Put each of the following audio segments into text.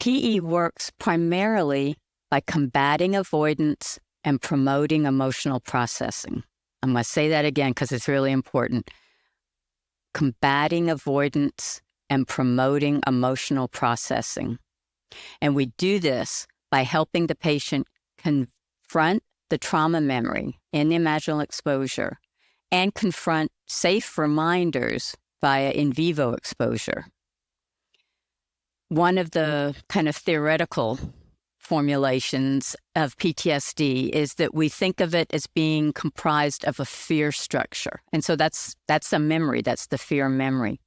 PE works primarily by combating avoidance and promoting emotional processing. I'm going to say that again because it's really important. Combating avoidance and promoting emotional processing. And we do this by helping the patient confront the trauma memory in the imaginal exposure and confront safe reminders via in vivo exposure. One of the kind of theoretical formulations of PTSD is that we think of it as being comprised of a fear structure. And so that's a memory, that's the fear memory.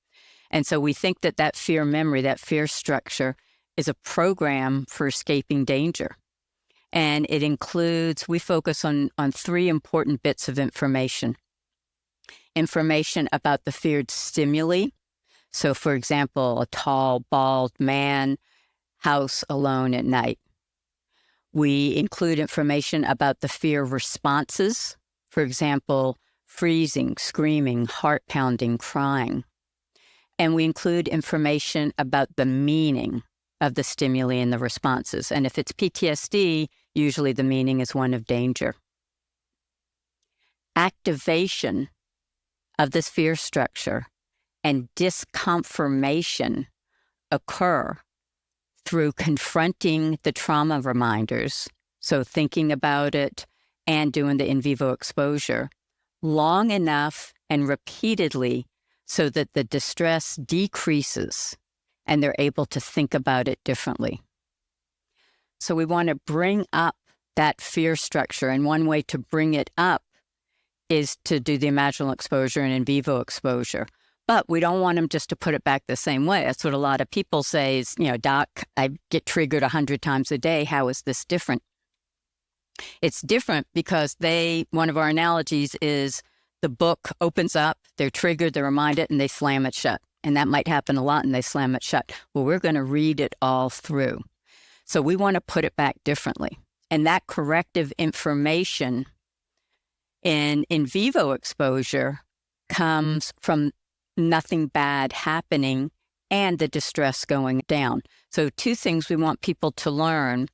And so we think that that fear memory, that fear structure, is a program for escaping danger. And it includes, we focus on three important bits of information. Information about the feared stimuli. So, for example, a tall, bald man, house alone at night. We include information about the fear responses. For example, freezing, screaming, heart pounding, crying. And we include information about the meaning of the stimuli and the responses. And if it's PTSD, usually the meaning is one of danger. Activation of this fear structure and disconfirmation occur through confronting the trauma reminders, so thinking about it and doing the in vivo exposure, long enough and repeatedly so that the distress decreases and they're able to think about it differently. So we want to bring up that fear structure, and one way to bring it up is to do the imaginal exposure and in vivo exposure. But we don't want them just to put it back the same way. That's what a lot of people say is, Doc, I get triggered 100 times a day. How is this different? It's different because one of our analogies is the book opens up, they're triggered, they're reminded, and they slam it shut. And that might happen a lot, and they slam it shut. Well, we're going to read it all through. So we want to put it back differently. And that corrective information in vivo exposure comes from nothing bad happening and the distress going down. So two things we want people to learn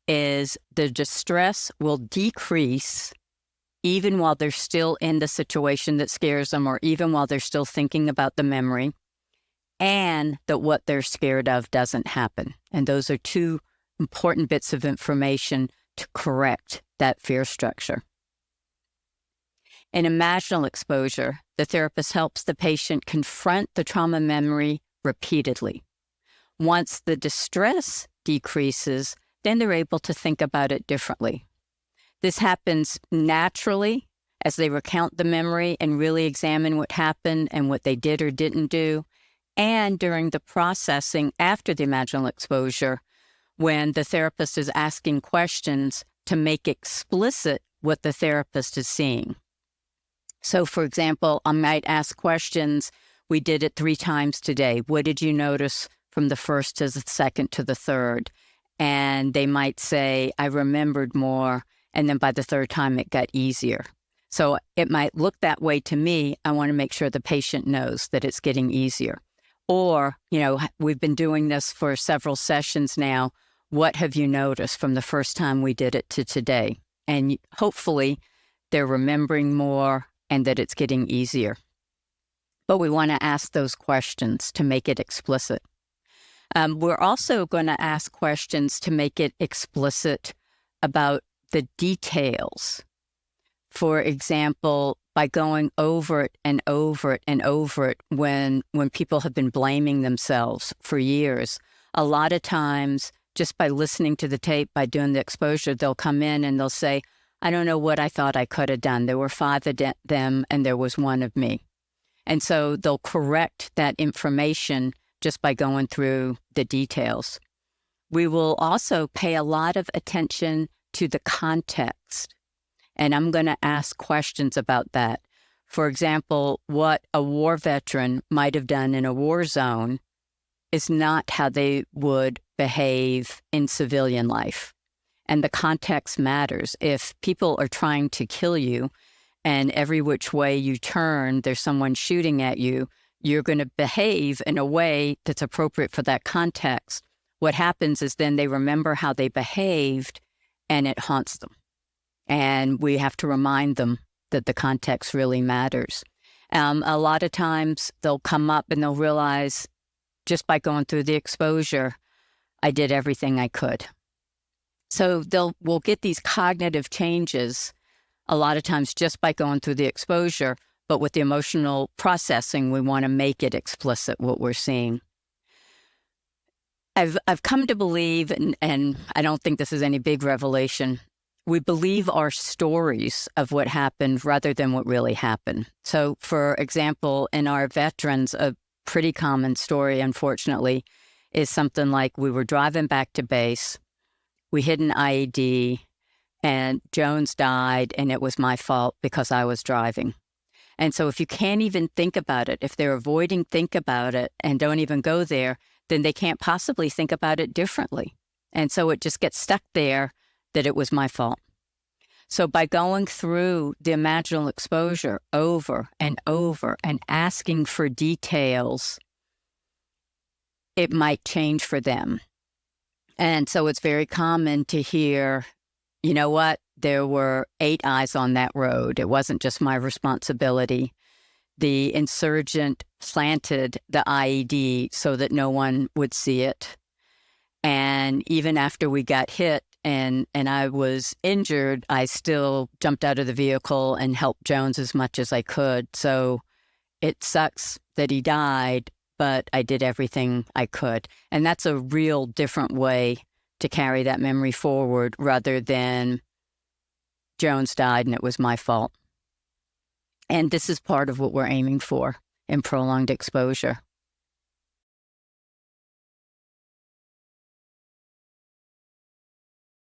is the distress will decrease even while they're still in the situation that scares them, or even while they're still thinking about the memory, and that what they're scared of doesn't happen. And those are two important bits of information to correct that fear structure. In imaginal exposure, the therapist helps the patient confront the trauma memory repeatedly. Once the distress decreases, then they're able to think about it differently. This happens naturally as they recount the memory and really examine what happened and what they did or didn't do, and during the processing after the imaginal exposure, when the therapist is asking questions to make explicit what the therapist is seeing. So, for example, I might ask questions. We did it 3 times today. What did you notice from the first to the second to the third? And they might say, I remembered more. And then by the third time, it got easier. So it might look that way to me. I want to make sure the patient knows that it's getting easier. Or, we've been doing this for several sessions now. What have you noticed from the first time we did it to today? And hopefully they're remembering more and that it's getting easier. But we want to ask those questions to make it explicit. We're also going to ask questions to make it explicit about the details. For example, by going over it and over it and over it when people have been blaming themselves for years. A lot of times, just by listening to the tape, by doing the exposure, they'll come in and they'll say, I don't know what I thought I could have done. There were 5 of them and there was 1 of me. And so they'll correct that information just by going through the details. We will also pay a lot of attention to the context. And I'm going to ask questions about that. For example, what a war veteran might have done in a war zone is not how they would behave in civilian life. And the context matters. If people are trying to kill you and every which way you turn, there's someone shooting at you, you're going to behave in a way that's appropriate for that context. what happens is then they remember how they behaved and it haunts them. And we have to remind them that the context really matters. A lot of times they'll come up and they'll realize just by going through the exposure, I did everything I could. So we'll get these cognitive changes a lot of times just by going through the exposure, but with the emotional processing, we want to make it explicit what we're seeing. I've come to believe, and I don't think this is any big revelation, we believe our stories of what happened rather than what really happened. So, for example, in our veterans, a pretty common story, unfortunately, is something like we were driving back to base, we hit an IED, and Jones died, and it was my fault because I was driving. And so if you can't even think about it, if they're avoiding think about it and don't even go there, then they can't possibly think about it differently. And so it just gets stuck there that it was my fault. So by going through the imaginal exposure over and over and asking for details, it might change for them. And so it's very common to hear, you know what, there were 8 eyes on that road. It wasn't just my responsibility. The insurgent planted the IED so that no one would see it. And even after we got hit and I was injured, I still jumped out of the vehicle and helped Jones as much as I could. So it sucks that he died, but I did everything I could. And that's a real different way to carry that memory forward rather than Jones died and it was my fault. And this is part of what we're aiming for in prolonged exposure.